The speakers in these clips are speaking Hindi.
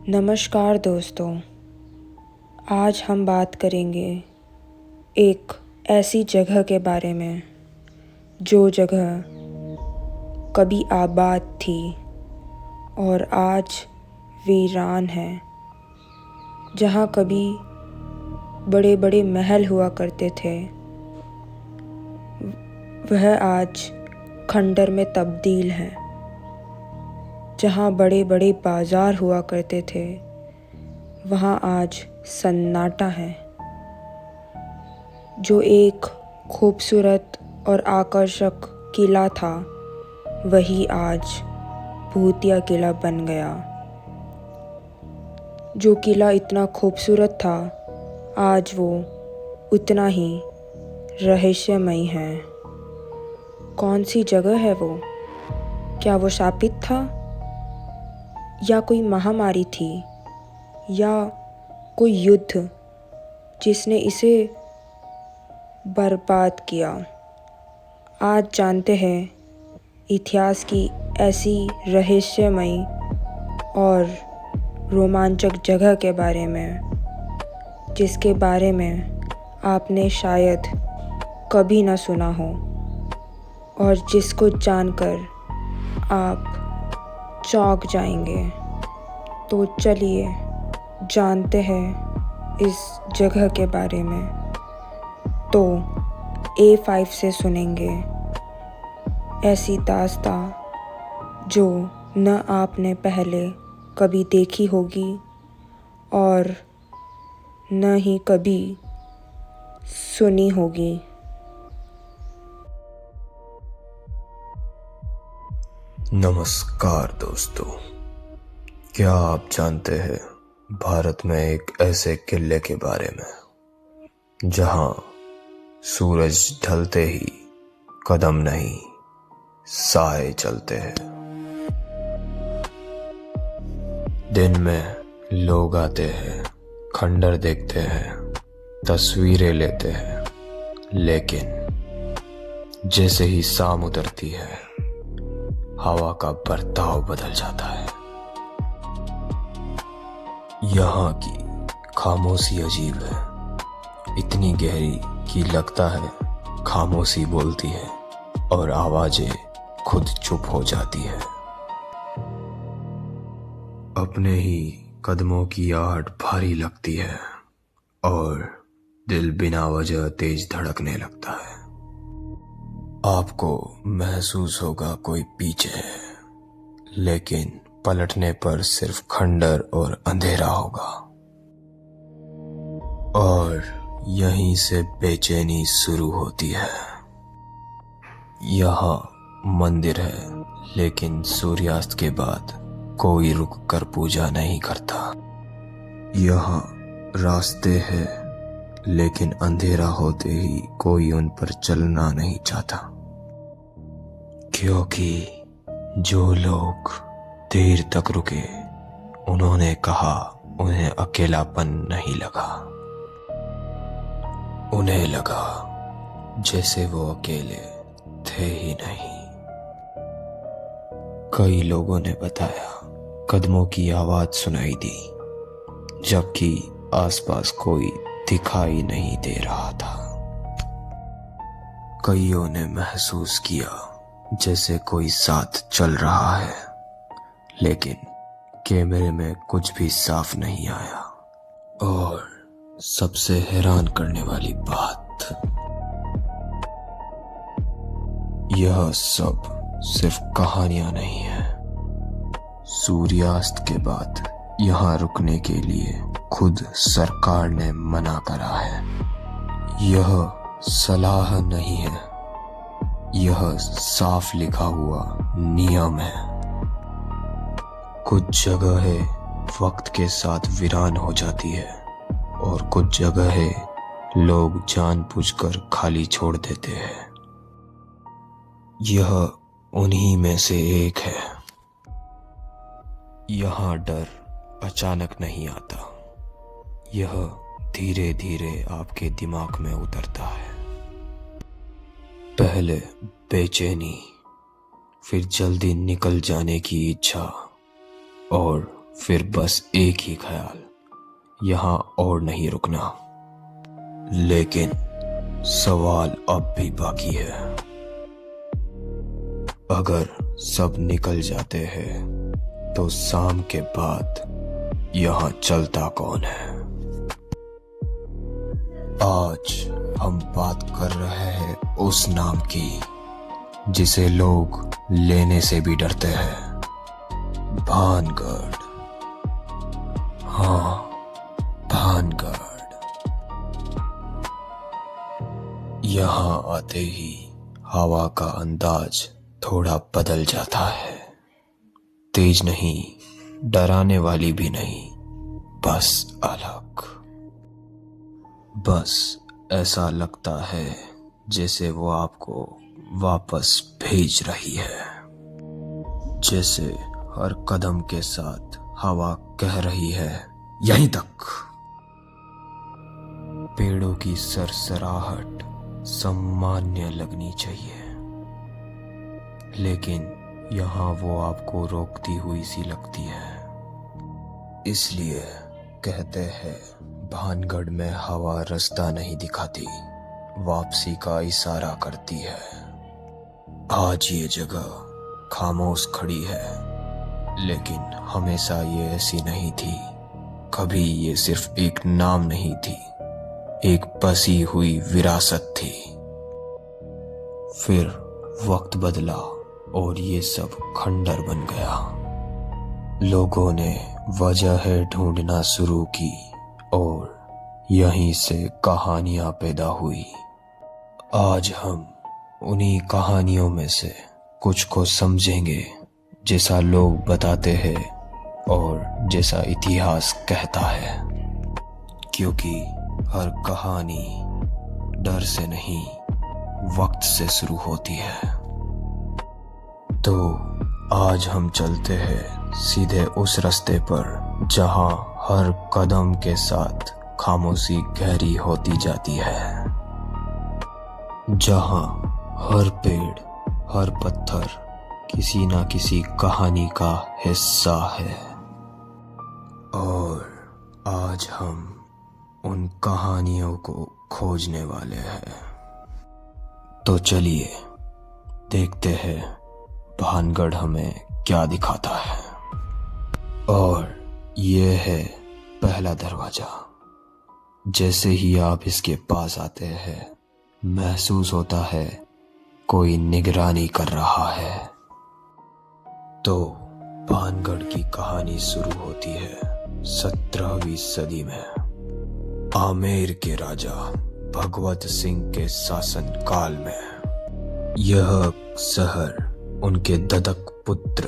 नमस्कार दोस्तों, आज हम बात करेंगे एक ऐसी जगह के बारे में जो जगह कभी आबाद थी और आज वीरान है। जहाँ कभी बड़े बड़े महल हुआ करते थे, वह आज खंडर में तब्दील है। जहाँ बड़े बड़े बाज़ार हुआ करते थे, वहाँ आज सन्नाटा है। जो एक खूबसूरत और आकर्षक किला था, वही आज भूतिया किला बन गया। जो किला इतना खूबसूरत था, आज वो उतना ही रहस्यमयी है। कौन सी जगह है वो? क्या वो शापित था, या कोई महामारी थी, या कोई युद्ध जिसने इसे बर्बाद किया? आज जानते हैं इतिहास की ऐसी रहस्यमयी और रोमांचक जगह के बारे में, जिसके बारे में आपने शायद कभी ना सुना हो और जिसको जानकर आप चौंक जाएंगे। तो चलिए जानते हैं इस जगह के बारे में। तो A5 से सुनेंगे ऐसी दास्तां जो न आपने पहले कभी देखी होगी और न ही कभी सुनी होगी। नमस्कार दोस्तों, क्या आप जानते हैं भारत में एक ऐसे किले के बारे में जहां सूरज ढलते ही कदम नहीं साए चलते हैं। दिन में लोग आते हैं, खंडर देखते हैं, तस्वीरें लेते हैं, लेकिन जैसे ही शाम उतरती है, हवा का बर्ताव बदल जाता है। यहाँ की खामोशी अजीब है, इतनी गहरी कि लगता है खामोशी बोलती है और आवाजें खुद चुप हो जाती है। अपने ही कदमों की आहट भारी लगती है और दिल बिना वजह तेज धड़कने लगता है। आपको महसूस होगा कोई पीछे है, लेकिन पलटने पर सिर्फ खंडर और अंधेरा होगा। और यहीं से बेचैनी शुरू होती है। यहाँ मंदिर है, लेकिन सूर्यास्त के बाद कोई रुक कर पूजा नहीं करता। यहाँ रास्ते हैं, लेकिन अंधेरा होते ही कोई उन पर चलना नहीं चाहता, क्योंकि जो लोग देर तक रुके, उन्होंने कहा उन्हें अकेलापन नहीं लगा। उन्हें लगा जैसे वो अकेले थे ही नहीं। कई लोगों ने बताया कदमों की आवाज सुनाई दी, जबकि आसपास कोई दिखाई नहीं दे रहा था। कईयों ने महसूस किया जैसे कोई साथ चल रहा है, लेकिन कैमरे में कुछ भी साफ नहीं आया। और सबसे हैरान करने वाली बात, यह सब सिर्फ कहानियां नहीं है। सूर्यास्त के बाद यहाँ रुकने के लिए खुद सरकार ने मना करा है। यह सलाह नहीं है, यह साफ लिखा हुआ नियम है। कुछ जगहें वक्त के साथ वीरान हो जाती है और कुछ जगहें लोग जानबूझकर खाली छोड़ देते हैं। यह उन्हीं में से एक है। यहाँ डर अचानक नहीं आता, यह धीरे धीरे आपके दिमाग में उतरता है। पहले बेचैनी, फिर जल्दी निकल जाने की इच्छा, और फिर बस एक ही ख्याल, यहाँ और नहीं रुकना। लेकिन सवाल अब भी बाकी है। अगर सब निकल जाते हैं तो शाम के बाद यहाँ चलता कौन है? आज हम बात कर रहे हैं उस नाम की जिसे लोग लेने से भी डरते हैं, भानगढ़। हाँ, भानगढ़। यहाँ आते ही हवा का अंदाज थोड़ा बदल जाता है। तेज नहीं, डराने वाली भी नहीं, बस अलग। बस ऐसा लगता है जैसे वो आपको वापस भेज रही है। जैसे हर कदम के साथ हवा कह रही है, यहीं तक। पेड़ों की सरसराहट सामान्य लगनी चाहिए, लेकिन यहाँ वो आपको रोकती हुई सी लगती है। इसलिए कहते हैं भानगढ़ में हवा रास्ता नहीं दिखाती, वापसी का इशारा करती है। आज ये जगह खामोश खड़ी है, लेकिन हमेशा ये ऐसी नहीं थी। कभी ये सिर्फ एक नाम नहीं थी, एक बसी हुई विरासत थी। फिर वक्त बदला और ये सब खंडर बन गया। लोगों ने वजह ढूंढना शुरू की और यहीं से कहानियां पैदा हुई। आज हम उन्हीं कहानियों में से कुछ को समझेंगे, जैसा लोग बताते हैं और जैसा इतिहास कहता है। क्योंकि हर कहानी डर से नहीं, वक्त से शुरू होती है। तो आज हम चलते हैं सीधे उस रास्ते पर जहां हर कदम के साथ खामोशी गहरी होती जाती है, जहां हर पेड़, हर पत्थर किसी ना किसी कहानी का हिस्सा है। और आज हम उन कहानियों को खोजने वाले हैं। तो चलिए देखते हैं भानगढ़ हमें क्या दिखाता है। और ये है पहला दरवाजा। जैसे ही आप इसके पास आते हैं, महसूस होता है कोई निगरानी कर रहा है। तो भानगढ़ की कहानी शुरू होती है 17वीं सदी में, आमेर के राजा भगवत सिंह के शासन काल में। यह शहर उनके ददक पुत्र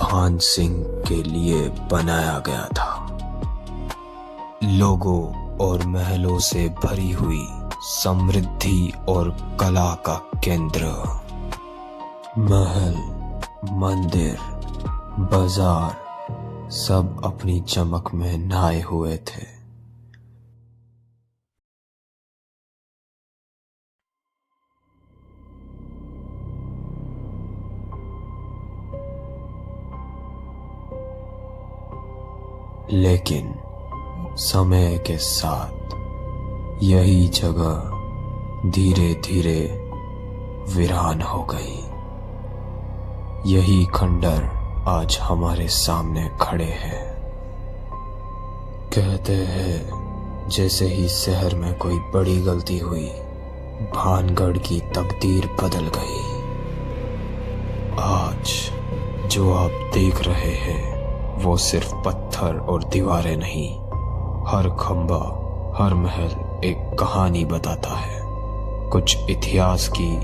भान सिंह के लिए बनाया गया था। लोगों और महलों से भरी हुई समृद्धि और कला का केंद्र। महल, मंदिर, बाजार सब अपनी चमक में नहाए हुए थे। लेकिन समय के साथ यही जगह धीरे धीरे वीरान हो गई। यही खंडर आज हमारे सामने खड़े हैं। कहते हैं जैसे ही शहर में कोई बड़ी गलती हुई, भानगढ़ की तकदीर बदल गई। आज जो आप देख रहे हैं वो सिर्फ पत्थर और दीवारें नहीं, हर खंबा, हर महल एक कहानी बताता है। कुछ इतिहास की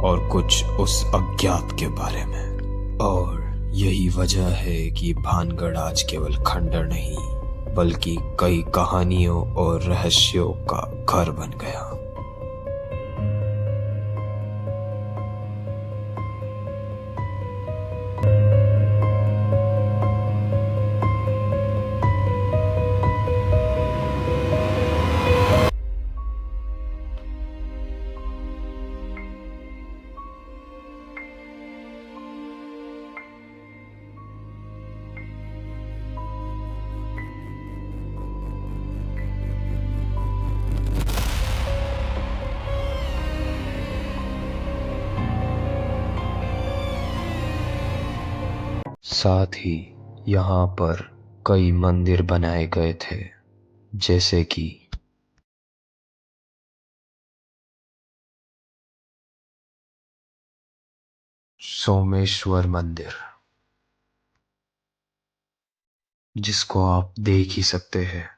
और कुछ उस अज्ञात के बारे में। और यही वजह है कि भानगढ़ आज केवल खंडर नहीं, बल्कि कई कहानियों और रहस्यों का घर बन गया। साथ ही यहाँ पर कई मंदिर बनाए गए थे, जैसे कि सोमेश्वर मंदिर, जिसको आप देख ही सकते हैं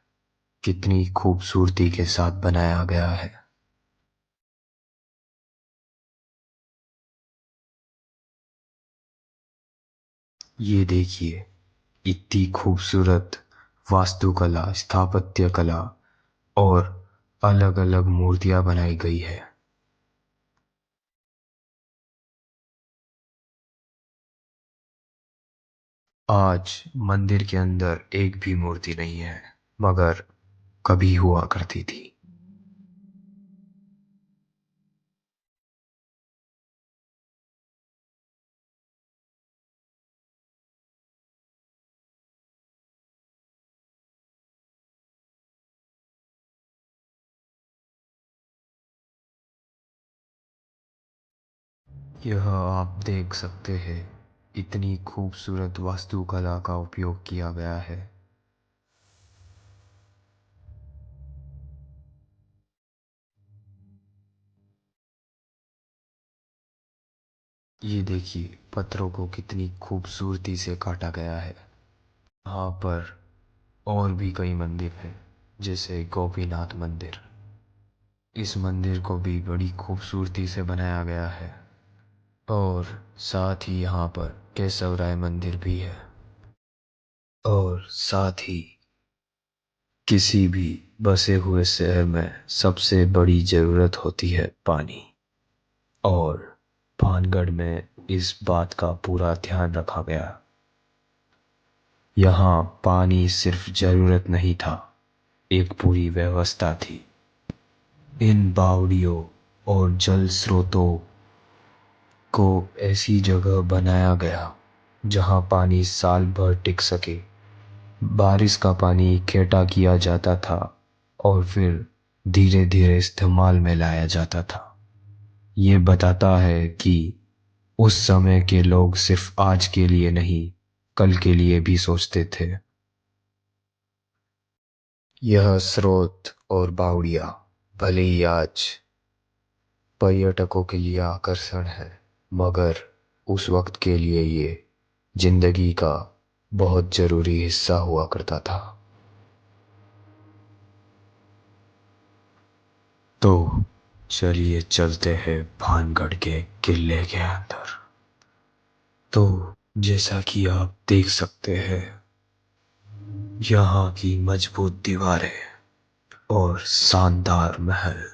कितनी खूबसूरती के साथ बनाया गया है। ये देखिए, इतनी खूबसूरत वास्तुकला, स्थापत्य कला और अलग अलग मूर्तियां बनाई गई है। आज मंदिर के अंदर एक भी मूर्ति नहीं है, मगर कभी हुआ करती थी। यह आप देख सकते हैं, इतनी खूबसूरत वास्तुकला का उपयोग किया गया है। ये देखिए, पत्थरों को कितनी खूबसूरती से काटा गया है। यहाँ पर और भी कई मंदिर हैं, जैसे गोपीनाथ मंदिर। इस मंदिर को भी बड़ी खूबसूरती से बनाया गया है। और साथ ही यहाँ पर केशव राय मंदिर भी है। और साथ ही किसी भी बसे हुए शहर में सबसे बड़ी जरूरत होती है पानी, और भानगढ़ में इस बात का पूरा ध्यान रखा गया। यहाँ पानी सिर्फ जरूरत नहीं था, एक पूरी व्यवस्था थी। इन बावड़ियों और जल स्रोतों को ऐसी जगह बनाया गया जहाँ पानी साल भर टिक सके। बारिश का पानी इकट्ठा किया जाता था और फिर धीरे धीरे इस्तेमाल में लाया जाता था। ये बताता है कि उस समय के लोग सिर्फ आज के लिए नहीं, कल के लिए भी सोचते थे। यह स्रोत और बावड़िया भले ही आज पर्यटकों के लिए आकर्षण है, मगर उस वक्त के लिए ये जिंदगी का बहुत जरूरी हिस्सा हुआ करता था। तो चलिए चलते हैं भानगढ़ के किले के अंदर। तो जैसा कि आप देख सकते हैं, यहाँ की मजबूत दीवारें और शानदार महल।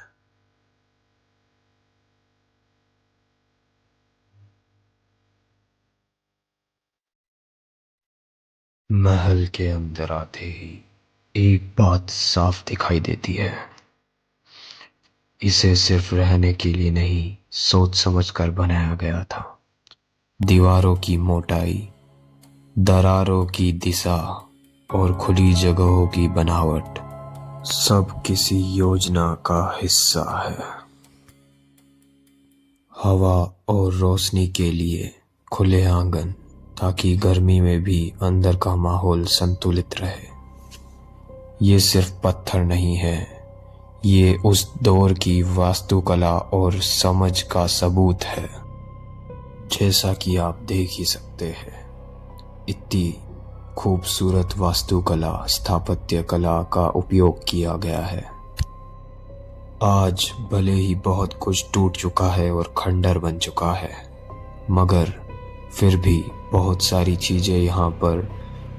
महल के अंदर आते ही एक बात साफ दिखाई देती है, इसे सिर्फ रहने के लिए नहीं, सोच समझकर बनाया गया था। दीवारों की मोटाई, दरारों की दिशा और खुली जगहों की बनावट सब किसी योजना का हिस्सा है। हवा और रोशनी के लिए खुले आंगन, ताकि गर्मी में भी अंदर का माहौल संतुलित रहे। ये सिर्फ पत्थर नहीं है, ये उस दौर की वास्तुकला और समझ का सबूत है। जैसा कि आप देख ही सकते हैं, इतनी खूबसूरत वास्तुकला, स्थापत्य कला का उपयोग किया गया है। आज भले ही बहुत कुछ टूट चुका है और खंडर बन चुका है, मगर फिर भी बहुत सारी चीजें यहाँ पर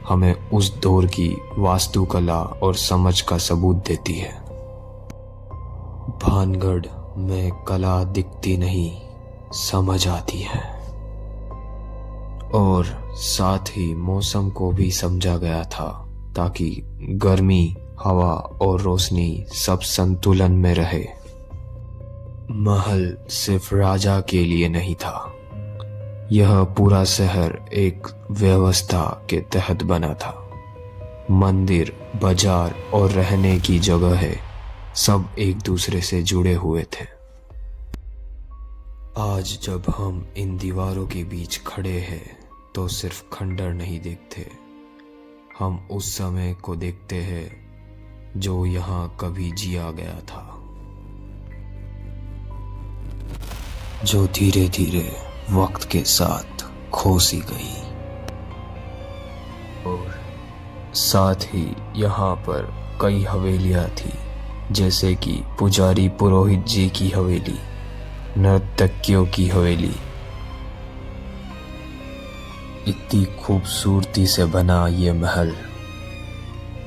हमें उस दौर की वास्तुकला और समझ का सबूत देती है। भानगढ़ में कला दिखती नहीं, समझ आती है। और साथ ही मौसम को भी समझा गया था, ताकि गर्मी, हवा और रोशनी सब संतुलन में रहे। महल सिर्फ राजा के लिए नहीं था, यह पूरा शहर एक व्यवस्था के तहत बना था। मंदिर, बाजार और रहने की जगह है, सब एक दूसरे से जुड़े हुए थे। आज जब हम इन दीवारों के बीच खड़े हैं, तो सिर्फ खंडर नहीं देखते, हम उस समय को देखते हैं जो यहाँ कभी जिया गया था, जो धीरे धीरे वक्त के साथ खो सी गई। और साथ ही यहाँ पर कई हवेलियाँ थी, जैसे कि पुजारी पुरोहित जी की हवेली, नर्तकियों की हवेली। इतनी खूबसूरती से बना ये महल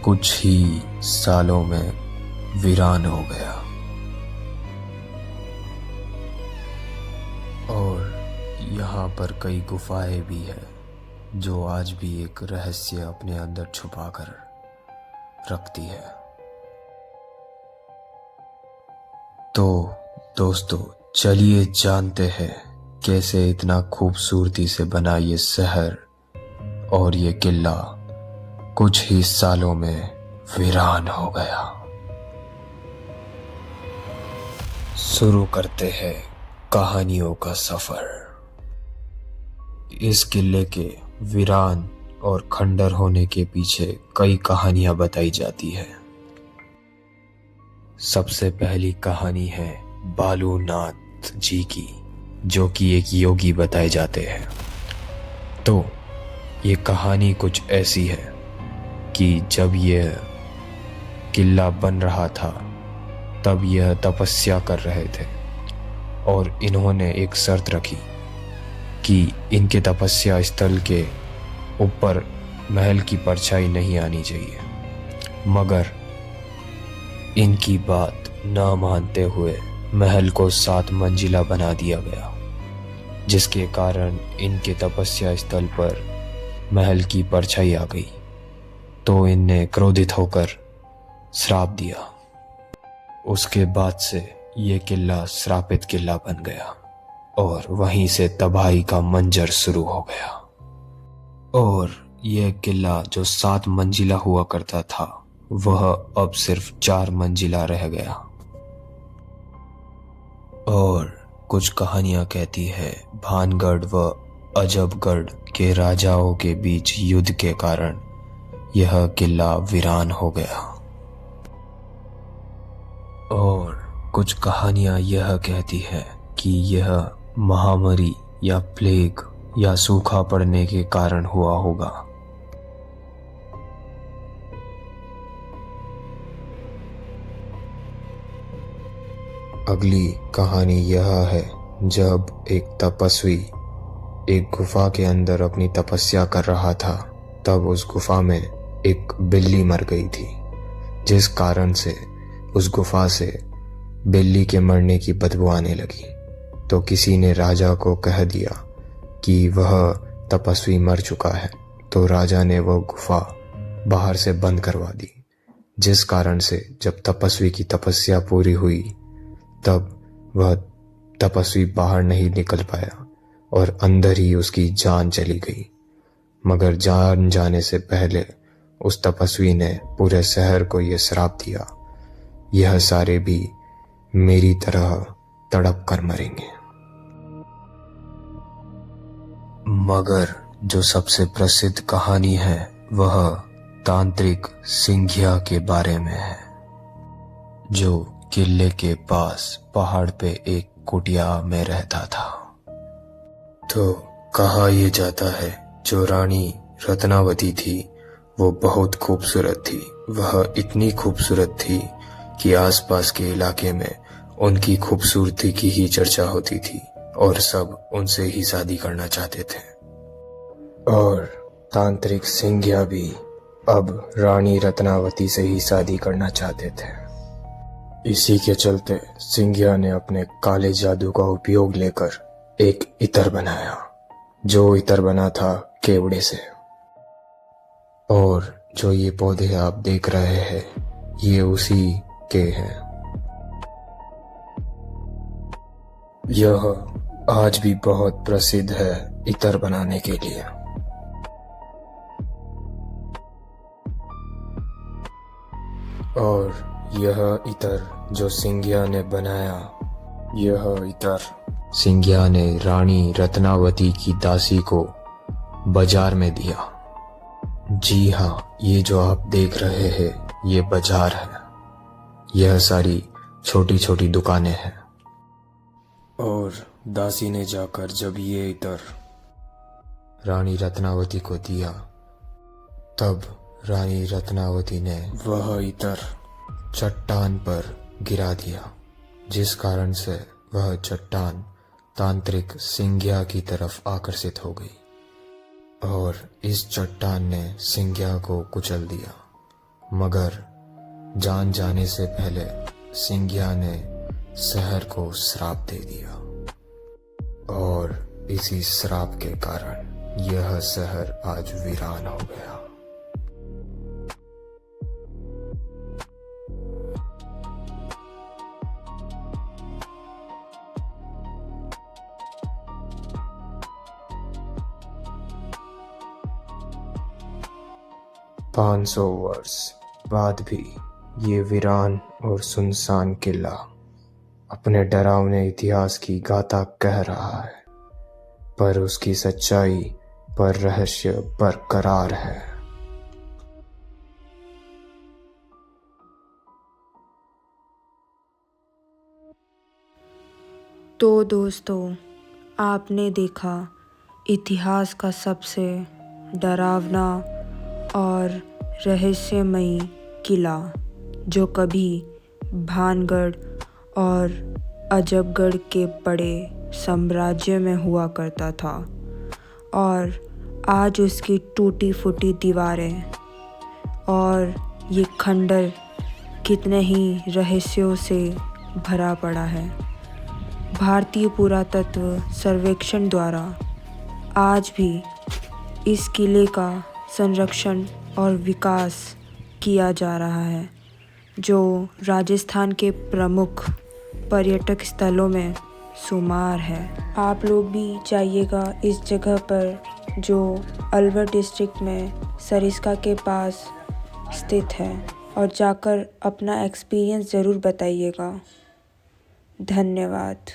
कुछ ही सालों में वीरान हो गया। और यहाँ पर कई गुफाएं भी है जो आज भी एक रहस्य अपने अंदर छुपा कर रखती है। तो दोस्तों, चलिए जानते हैं कैसे इतना खूबसूरती से बना ये शहर और ये किला कुछ ही सालों में वीरान हो गया। शुरू करते हैं कहानियों का सफर। इस किले के वीरान और खंडर होने के पीछे कई कहानियां बताई जाती है। सबसे पहली कहानी है बालूनाथ जी की, जो कि एक योगी बताए जाते हैं। तो ये कहानी कुछ ऐसी है कि जब यह किला बन रहा था तब यह तपस्या कर रहे थे और इन्होंने एक शर्त रखी कि इनके तपस्या स्थल के ऊपर महल की परछाई नहीं आनी चाहिए। मगर इनकी बात ना मानते हुए महल को 7 मंजिला बना दिया गया, जिसके कारण इनके तपस्या स्थल पर महल की परछाई आ गई। तो इनने क्रोधित होकर श्राप दिया। उसके बाद से ये किला श्रापित किला बन गया और वहीं से तबाही का मंजर शुरू हो गया। और यह किला जो 7 मंजिला हुआ करता था वह अब सिर्फ 4 मंजिला रह गया। और कुछ कहानियां कहती है भानगढ़ व अजबगढ़ के राजाओं के बीच युद्ध के कारण यह किला वीरान हो गया। और कुछ कहानियां यह कहती है कि यह महामारी या प्लेग या सूखा पड़ने के कारण हुआ होगा। अगली कहानी यह है, जब एक तपस्वी एक गुफा के अंदर अपनी तपस्या कर रहा था तब उस गुफा में एक बिल्ली मर गई थी, जिस कारण से उस गुफा से बिल्ली के मरने की बदबू आने लगी। तो किसी ने राजा को कह दिया कि वह तपस्वी मर चुका है। तो राजा ने वह गुफा बाहर से बंद करवा दी, जिस कारण से जब तपस्वी की तपस्या पूरी हुई तब वह तपस्वी बाहर नहीं निकल पाया और अंदर ही उसकी जान चली गई। मगर जान जाने से पहले उस तपस्वी ने पूरे शहर को यह श्राप दिया, यह सारे भी मेरी तरह तड़प कर मरेंगे। मगर जो सबसे प्रसिद्ध कहानी है वह तांत्रिक सिंघिया के बारे में है, जो किले के पास पहाड़ पे एक कुटिया में रहता था। तो कहा यह जाता है जो रानी रत्नावती थी वो बहुत खूबसूरत थी। वह इतनी खूबसूरत थी कि आसपास के इलाके में उनकी खूबसूरती की ही चर्चा होती थी और सब उनसे ही शादी करना चाहते थे। और तांत्रिक सिंघिया भी अब रानी रत्नावती से ही शादी करना चाहते थे। इसी के चलते सिंघिया ने अपने काले जादू का उपयोग लेकर एक इत्र बनाया, जो इत्र बना था केवड़े से। और जो ये पौधे आप देख रहे हैं ये उसी के हैं। यह आज भी बहुत प्रसिद्ध है इत्र बनाने के लिए। और यह इत्र जो सिंघिया ने बनाया, यह इत्र सिंघिया ने रानी रत्नावती की दासी को बाजार में दिया। जी हाँ, ये जो आप देख रहे हैं ये बाजार है। यह सारी छोटी छोटी दुकानें हैं। और दासी ने जाकर जब ये इतर रानी रत्नावती को दिया, तब रानी रत्नावती ने वह इतर चट्टान पर गिरा दिया, जिस कारण से वह चट्टान तांत्रिक सिंघिया की तरफ आकर्षित हो गई और इस चट्टान ने सिंघिया को कुचल दिया। मगर जान जाने से पहले सिंघिया ने शहर को श्राप दे दिया और इसी श्राप के कारण यह शहर आज वीरान हो गया। पाँच सौ वर्ष बाद भी ये वीरान और सुनसान किला अपने डरावने इतिहास की गाथा कह रहा है, पर उसकी सच्चाई पर रहस्य बरकरार है। तो दोस्तों, आपने देखा इतिहास का सबसे डरावना और रहस्यमयी किला, जो कभी भानगढ़ और अजबगढ़ के बड़े साम्राज्य में हुआ करता था और आज उसकी टूटी फूटी दीवारें और ये खंडर कितने ही रहस्यों से भरा पड़ा है। भारतीय पुरातत्व सर्वेक्षण द्वारा आज भी इस किले का संरक्षण और विकास किया जा रहा है, जो राजस्थान के प्रमुख पर्यटक स्थलों में शुमार है। आप लोग भी जाइएगा इस जगह पर, जो अलवर डिस्ट्रिक्ट में सरिस्का के पास स्थित है, और जाकर अपना एक्सपीरियंस ज़रूर बताइएगा। धन्यवाद।